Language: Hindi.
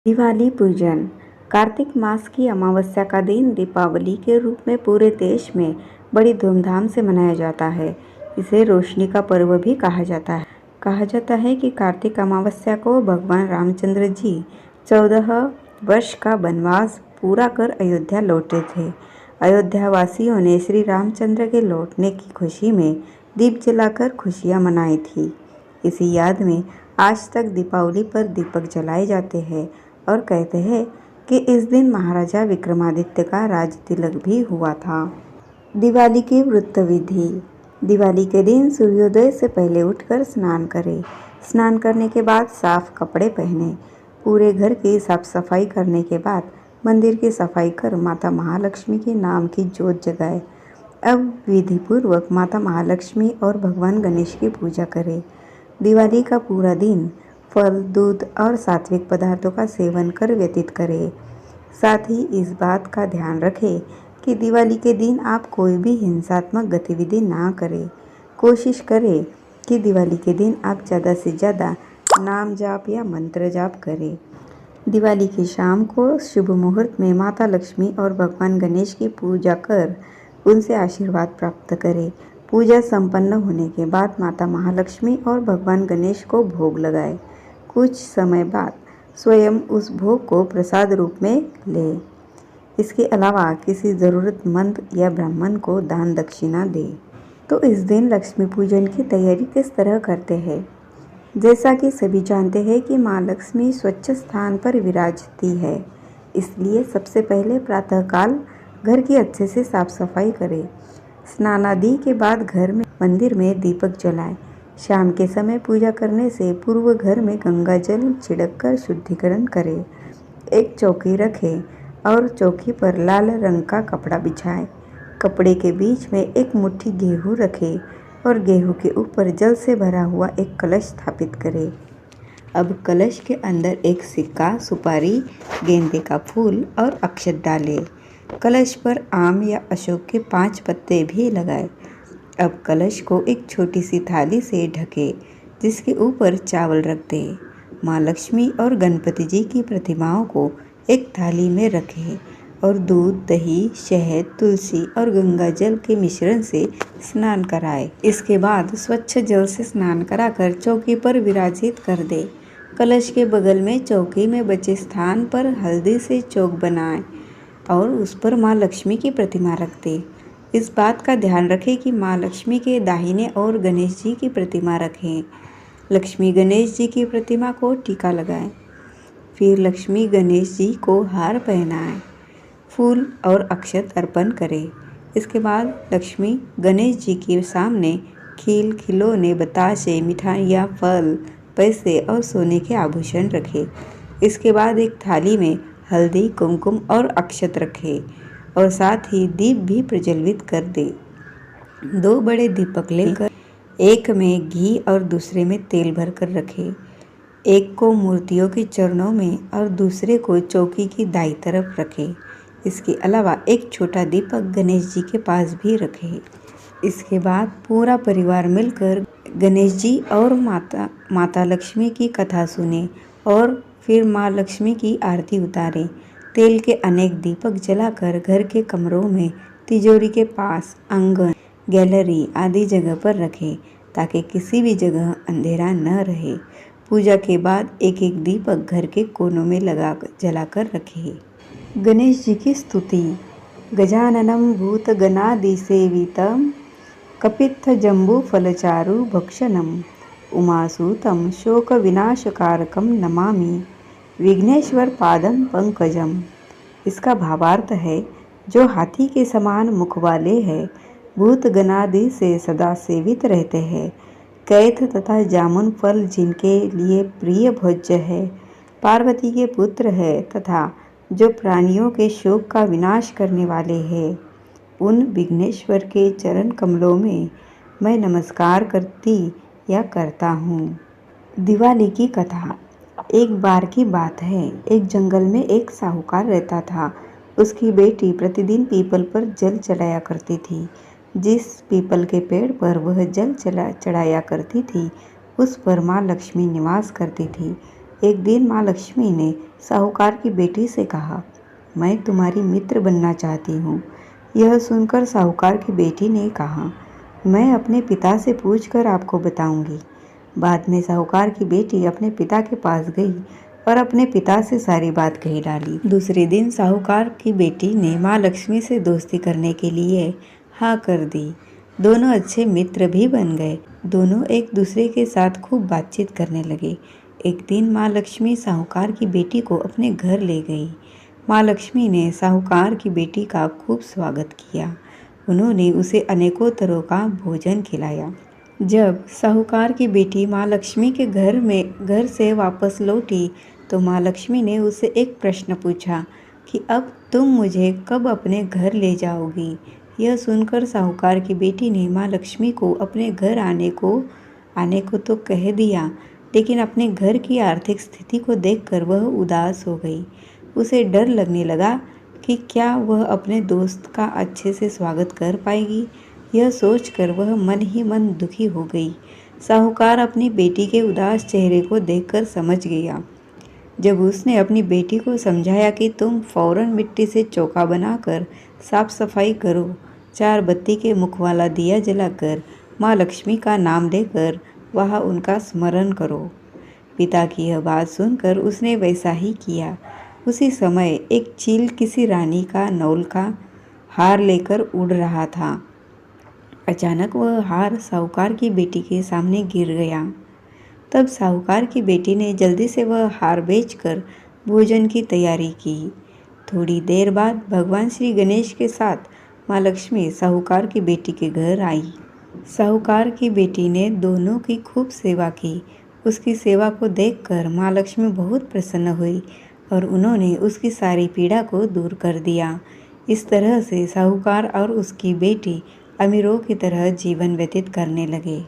दिवाली पूजन। कार्तिक मास की अमावस्या का दिन दीपावली के रूप में पूरे देश में बड़ी धूमधाम से मनाया जाता है। इसे रोशनी का पर्व भी कहा जाता है। कहा जाता है कि कार्तिक अमावस्या को भगवान रामचंद्र जी 14 वर्ष का वनवास पूरा कर अयोध्या लौटे थे। अयोध्या वासियों ने श्री रामचंद्र के लौटने की खुशी में दीप जलाकर खुशियां मनाई थी। इसी याद में आज तक दीपावली पर दीपक जलाए जाते हैं और कहते हैं कि इस दिन महाराजा विक्रमादित्य का राज तिलक भी हुआ था। दिवाली की व्रत विधि। दिवाली के दिन सूर्योदय से पहले उठकर स्नान करें। स्नान करने के बाद साफ कपड़े पहने। पूरे घर की साफ सफाई करने के बाद मंदिर की सफाई कर माता महालक्ष्मी के नाम की जोत जगाए। अब विधिपूर्वक माता महालक्ष्मी और भगवान गणेश की पूजा करें। दिवाली का पूरा दिन फल, दूध और सात्विक पदार्थों का सेवन कर व्यतीत करें। साथ ही इस बात का ध्यान रखें कि दिवाली के दिन आप कोई भी हिंसात्मक गतिविधि ना करें। कोशिश करें कि दिवाली के दिन आप ज़्यादा से ज़्यादा नाम जाप या मंत्र जाप करें। दिवाली की शाम को शुभ मुहूर्त में माता लक्ष्मी और भगवान गणेश की पूजा कर उनसे आशीर्वाद प्राप्त करें। पूजा संपन्न होने के बाद माता महालक्ष्मी और भगवान गणेश को भोग लगाएं। कुछ समय बाद स्वयं उस भोग को प्रसाद रूप में लें। इसके अलावा किसी ज़रूरतमंद या ब्राह्मण को दान दक्षिणा दें। तो इस दिन लक्ष्मी पूजन की तैयारी किस तरह करते हैं? जैसा कि सभी जानते हैं कि माँ लक्ष्मी स्वच्छ स्थान पर विराजती है, इसलिए सबसे पहले प्रातःकाल घर की अच्छे से साफ सफाई करें। स्नान आदि के बाद घर में मंदिर में दीपक जलाएं। शाम के समय पूजा करने से पूर्व घर में गंगा जल छिड़ककर शुद्धिकरण करें। एक चौकी रखें और चौकी पर लाल रंग का कपड़ा बिछाएं। कपड़े के बीच में एक मुट्ठी गेहूँ रखें और गेहूँ के ऊपर जल से भरा हुआ एक कलश स्थापित करें। अब कलश के अंदर एक सिक्का, सुपारी, गेंदे का फूल और अक्षत डालें। कलश पर आम या अशोक के 5 पत्ते भी लगाएं। अब कलश को एक छोटी सी थाली से ढकें, जिसके ऊपर चावल रख दें। माँ लक्ष्मी और गणपति जी की प्रतिमाओं को एक थाली में रखें और दूध, दही, शहद, तुलसी और गंगा जल के मिश्रण से स्नान कराएं। इसके बाद स्वच्छ जल से स्नान कराकर चौकी पर विराजित कर दें। कलश के बगल में चौकी में बचे स्थान पर हल्दी से चौक बनाएं और उस पर माँ लक्ष्मी की प्रतिमा रख दें। इस बात का ध्यान रखें कि माँ लक्ष्मी के दाहिने ओर गणेश जी की प्रतिमा रखें। लक्ष्मी गणेश जी की प्रतिमा को टीका लगाएं। फिर लक्ष्मी गणेश जी को हार पहनाएं, फूल और अक्षत अर्पण करें। इसके बाद लक्ष्मी गणेश जी के सामने खील, खिलौने, बताशे, मिठाइयाँ, फल, पैसे और सोने के आभूषण रखें। इसके बाद एक थाली में हल्दी, कुमकुम और अक्षत रखें और साथ ही दीप भी प्रज्वलित कर दें। 2 बड़े दीपक लेकर एक में घी और दूसरे में तेल भरकर रखें। एक को मूर्तियों के चरणों में और दूसरे को चौकी की दाईं तरफ रखें। इसके अलावा एक छोटा दीपक गणेश जी के पास भी रखें। इसके बाद पूरा परिवार मिलकर गणेश जी और माता लक्ष्मी की कथा सुने और फिर माँ लक्ष्मी की आरती उतारें। तेल के अनेक दीपक जलाकर घर के कमरों में, तिजोरी के पास, आंगन, गैलरी आदि जगह पर रखें ताकि किसी भी जगह अंधेरा न रहे। पूजा के बाद एक एक दीपक घर के कोनों में जलाकर रखें। गणेश जी की स्तुति। गजाननं भूतगणादिसेवितं कपित्थजम्बूफलचारु भक्षणम् उमासुतं शोकविनाशकारकं नमामि विघ्नेश्वर पादम पंकजम। इसका भावार्थ है, जो हाथी के समान मुख वाले हैं, भूत गणादि से सदा सेवित रहते हैं, कैथ तथा जामुन फल जिनके लिए प्रिय भोज्य है, पार्वती के पुत्र है तथा जो प्राणियों के शोक का विनाश करने वाले हैं, उन विघ्नेश्वर के चरण कमलों में मैं नमस्कार करती या करता हूँ। दिवाली की कथा। एक बार की बात है, एक जंगल में एक साहूकार रहता था। उसकी बेटी प्रतिदिन पीपल पर जल चढ़ाया करती थी। जिस पीपल के पेड़ पर वह जल चढ़ाया करती थी, उस पर माँ लक्ष्मी निवास करती थी। एक दिन माँ लक्ष्मी ने साहूकार की बेटी से कहा, मैं तुम्हारी मित्र बनना चाहती हूँ। यह सुनकर साहूकार की बेटी ने कहा, मैं अपने पिता से पूछकर आपको बताऊंगी। बाद में साहूकार की बेटी अपने पिता के पास गई और अपने पिता से सारी बात कही डाली। दूसरे दिन साहूकार की बेटी ने माँ लक्ष्मी से दोस्ती करने के लिए हाँ कर दी। दोनों अच्छे मित्र भी बन गए। दोनों एक दूसरे के साथ खूब बातचीत करने लगे। एक दिन माँ लक्ष्मी साहूकार की बेटी को अपने घर ले गई। माँ लक्ष्मी ने साहूकार की बेटी का खूब स्वागत किया। उन्होंने उसे अनेकों तरह का भोजन खिलाया। जब साहूकार की बेटी माँ लक्ष्मी के घर से वापस लौटी तो माँ लक्ष्मी ने उससे एक प्रश्न पूछा कि अब तुम मुझे कब अपने घर ले जाओगी। यह सुनकर साहूकार की बेटी ने माँ लक्ष्मी को अपने घर आने को तो कह दिया, लेकिन अपने घर की आर्थिक स्थिति को देखकर वह उदास हो गई। उसे डर लगने लगा कि क्या वह अपने दोस्त का अच्छे से स्वागत कर पाएगी। यह सोचकर वह मन ही मन दुखी हो गई। साहूकार अपनी बेटी के उदास चेहरे को देखकर समझ गया। जब उसने अपनी बेटी को समझाया कि तुम फौरन मिट्टी से चौका बनाकर साफ सफाई करो, 4 बत्ती के मुख वाला दिया जलाकर माँ लक्ष्मी का नाम लेकर वहाँ उनका स्मरण करो। पिता की यह बात सुनकर उसने वैसा ही किया। उसी समय एक चील किसी रानी का नौल का हार लेकर उड़ रहा था। अचानक वह हार साहूकार की बेटी के सामने गिर गया। तब साहूकार की बेटी ने जल्दी से वह हार बेचकर भोजन की तैयारी की। थोड़ी देर बाद भगवान श्री गणेश के साथ माँ लक्ष्मी साहूकार की बेटी के घर आई। साहूकार की बेटी ने दोनों की खूब सेवा की। उसकी सेवा को देखकर माँ लक्ष्मी बहुत प्रसन्न हुई और उन्होंने उसकी सारी पीड़ा को दूर कर दिया। इस तरह से साहूकार और उसकी बेटी अमीरों की तरह जीवन व्यतीत करने लगे।